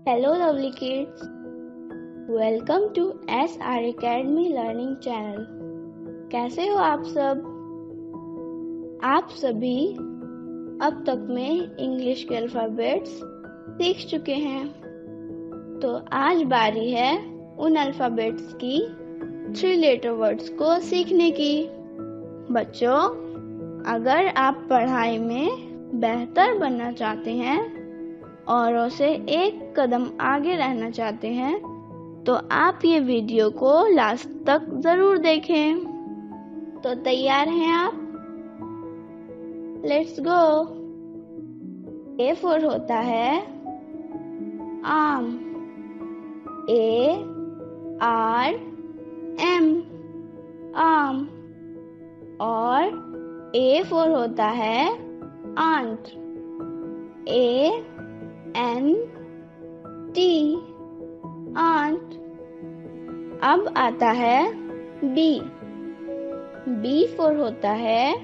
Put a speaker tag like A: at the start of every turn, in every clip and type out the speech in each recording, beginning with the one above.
A: Hello lovely kids, welcome to SR Academy Learning Channel। कैसे हो आप सब? आप सभी अब तक में इंग्लिश के अल्फ़ाबेट्स सीख चुके हैं। तो आज बारी है उन अल्फ़ाबेट्स की 3 लेटर वर्ड्स को सीखने की। बच्चों, अगर आप पढ़ाई में बेहतर बनना चाहते हैं औरों से एक कदम आगे रहना चाहते हैं तो आप ये वीडियो को लास्ट तक जरूर देखें। तो तैयार हैं आप? Let's go. ए फॉर होता है आम, ARM, आम। और ए फॉर होता है आंट, ANT, आंट। अब आता है बी फॉर होता है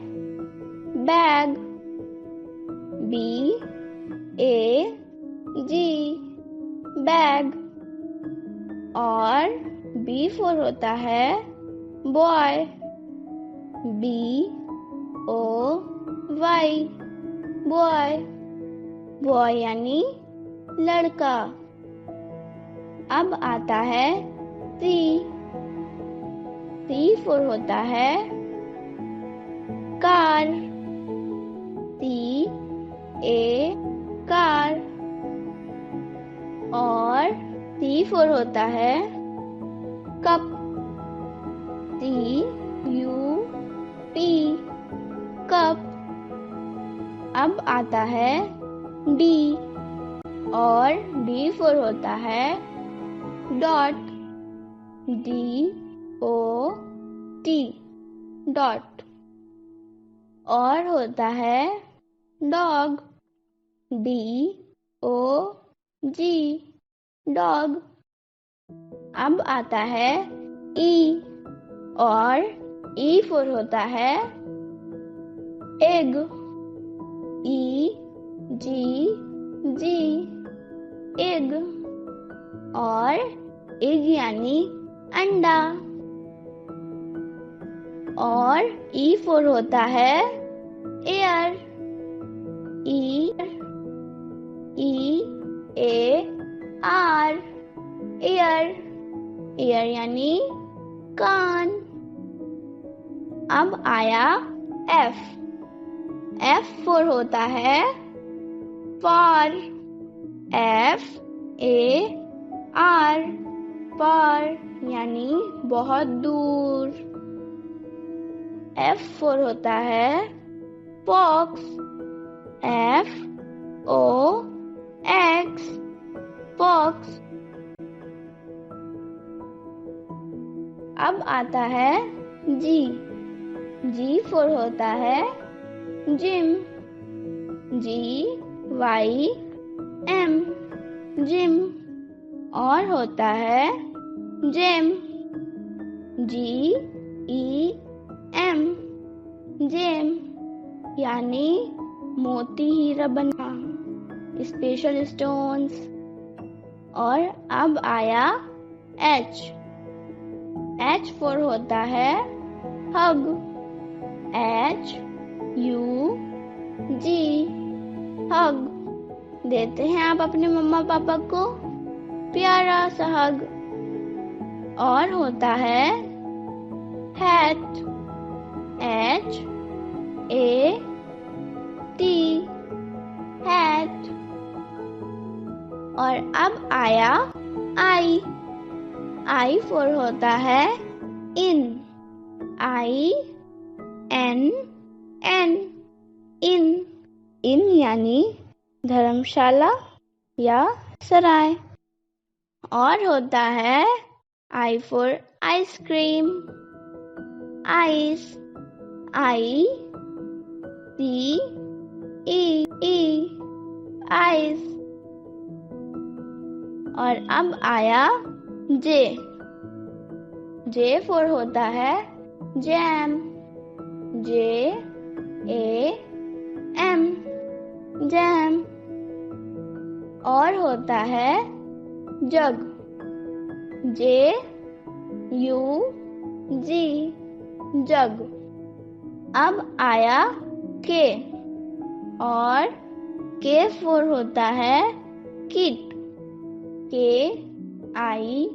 A: बैग, BAG, बैग। और बी फॉर होता है बॉय, BOY, बॉय। बॉय यानी लड़का। अब आता है सी फॉर होता है कार, CA, कार। और सी फॉर होता है कप, CUP, कप। अब आता है डी, और डी फॉर होता है डॉट, DOT, डॉट। और होता है डॉग, DOG, डॉग। अब आता है ई, और ई फॉर होता है एग, EGG, एग। और एग यानी अंडा। और ई फॉर होता है एयर, EAR, एयर। एयर यानी कान। अब आया एफ फॉर होता है फार, FAR, फार यानी बहुत दूर। एफ फॉर होता है फॉक्स, FOX, फॉक्स। अब आता है जी फॉर होता है जिम, GYM, जिम। और होता है जेम, GEM, जेम यानी मोती हीरा बना, स्पेशल स्टोन्स। और अब आया H फॉर होता है हग, HUG, हग। देते हैं आप अपने मम्मा पापा को प्यारा सा हग। और होता है हैट, HAT, हैट। और अब आया आई फॉर होता है इन, INN, इन यानी धर्मशाला या सराय। और होता है I for ice cream, ice, ICE, ice. और अब आया जे फॉर होता है जैम, JAM, जैम। और होता है जग, J U G, जग। अब आया K और K for होता है kit, K I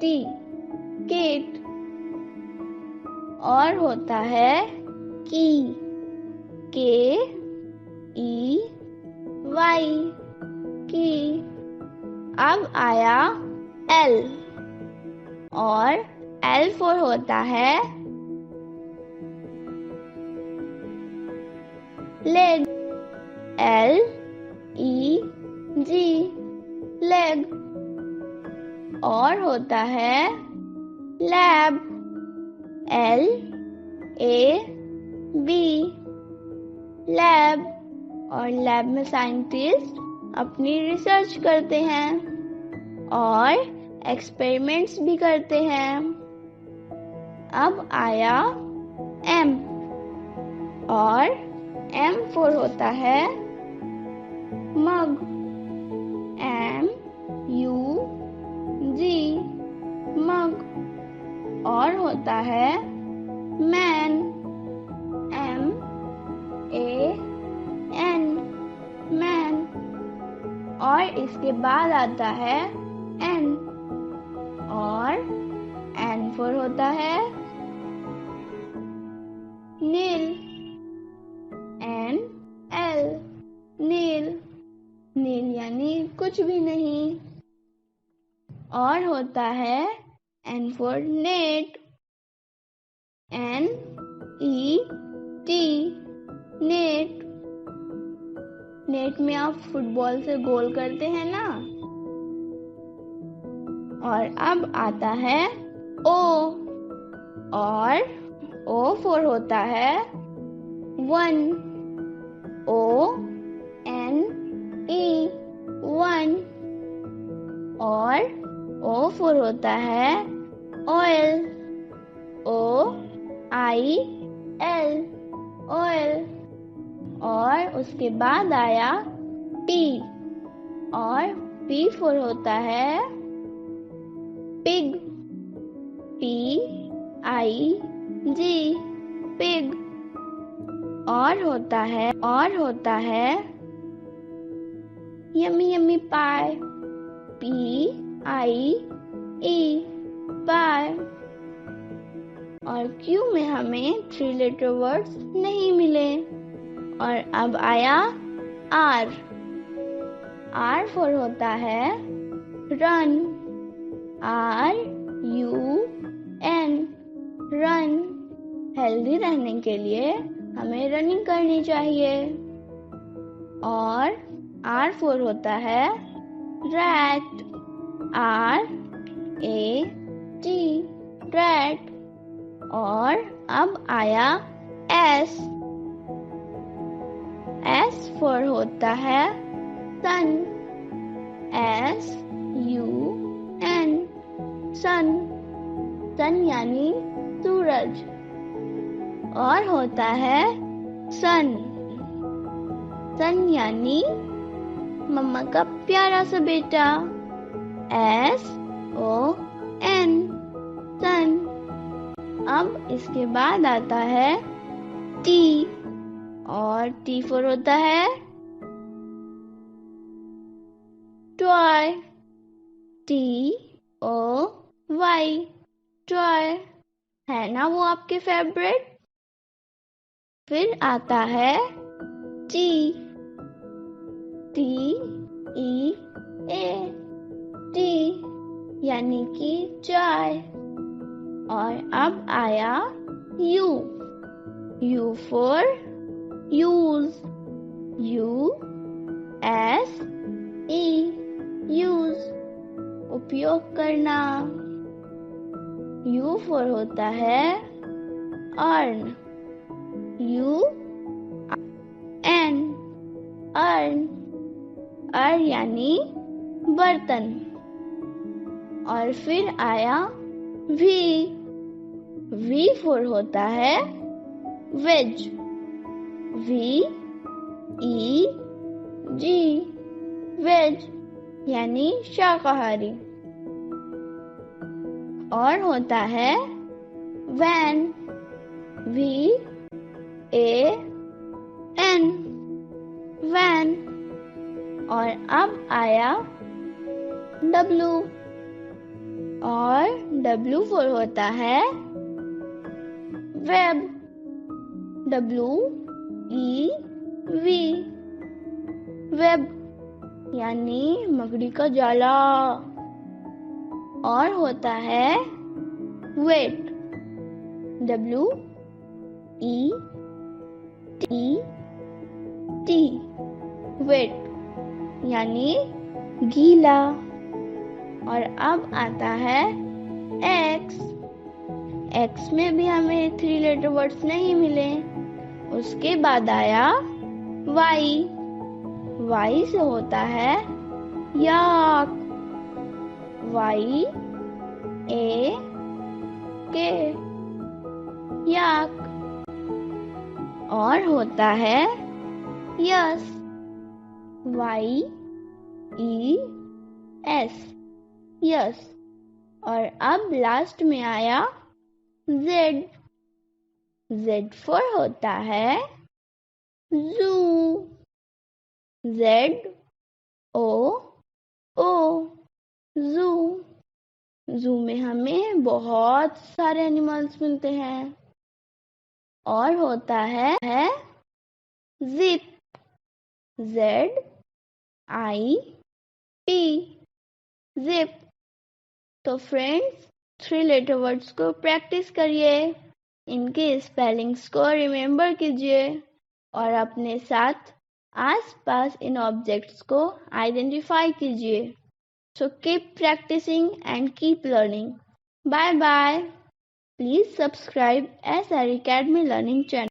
A: T, kit. और होता है की, K E Y, की। अब आया L और L for होता है leg, L E G, leg. और होता है lab, L A B, lab. और लैब में साइंटिस्ट अपनी रिसर्च करते हैं और एक्सपेरिमेंट्स भी करते हैं। अब आया M और M for होता है मग, M U G, मग। और होता है man, M A N, man. और इसके बाद आता है N और N for होता है नील, N L, नील। नील यानी कुछ भी नहीं। और होता है N for net, N E T, net. Net में आप फुटबॉल से गोल करते हैं ना। और अब आता है O और O for होता है 1, O N E, 1। और O for होता है oil, O I L, oil. और उसके बाद आया P और P for होता है pig, P I G, pig. और होता है yummy yummy pi, P I E, पाई। और Q में हमें 3 लेटर वर्ड्स नहीं मिले। और अब आया R, R for होता है run, R U N, run. Healthy रहने के लिए हमें रनिंग करनी चाहिए। और R for होता है rat, R A T, rat. और अब आया S, S for होता है सन, S U N, सन। सन यानी सूरज। और होता है सन, सन यानी मम्मा का प्यारा सा बेटा, S O N, सन। अब इसके बाद आता है T और T for होता है toy, T O Y, toy. है ना वो आपके फेवरेट। फिर आता है T, T E A, T यानी कि चाय। और अब आया U, U for use, U S E, use, उपयोग करना। U for होता है earn, U N, earn, earn यानी बर्तन। और फिर आया V, V for होता है veg, V E G, veg. यानी शाकाहारी। और होता है वैन, VAN, वैन। और अब आया W, और W फॉर होता है वेब, WEV, वेब यानी मकड़ी का जाला। और होता है वेट, WEAT, वेट यानी गीला। और अब आता है X, X में भी हमें 3 लेटर वर्ड्स नहीं मिले। उसके बाद आया Y, Y से होता है याक, YAK, याक। और होता है यस, YES, यस। और अब लास्ट में आया Z, Z फॉर होता है ज़ू, ZOO, ज़ू। ज़ू में हमें बहुत सारे एनिमल्स मिलते हैं। और होता है जिप, ZIP, जिप। तो फ्रेंड्स, 3 लेटर वर्ड्स को प्रैक्टिस करिए, इनके स्पेलिंग्स को रिमेम्बर कीजिए और अपने साथ आसपास इन ऑब्जेक्ट्स को आइडेंटिफाई कीजिए। So keep practicing and keep learning. Bye bye. Please subscribe SR Academy Learning Channel.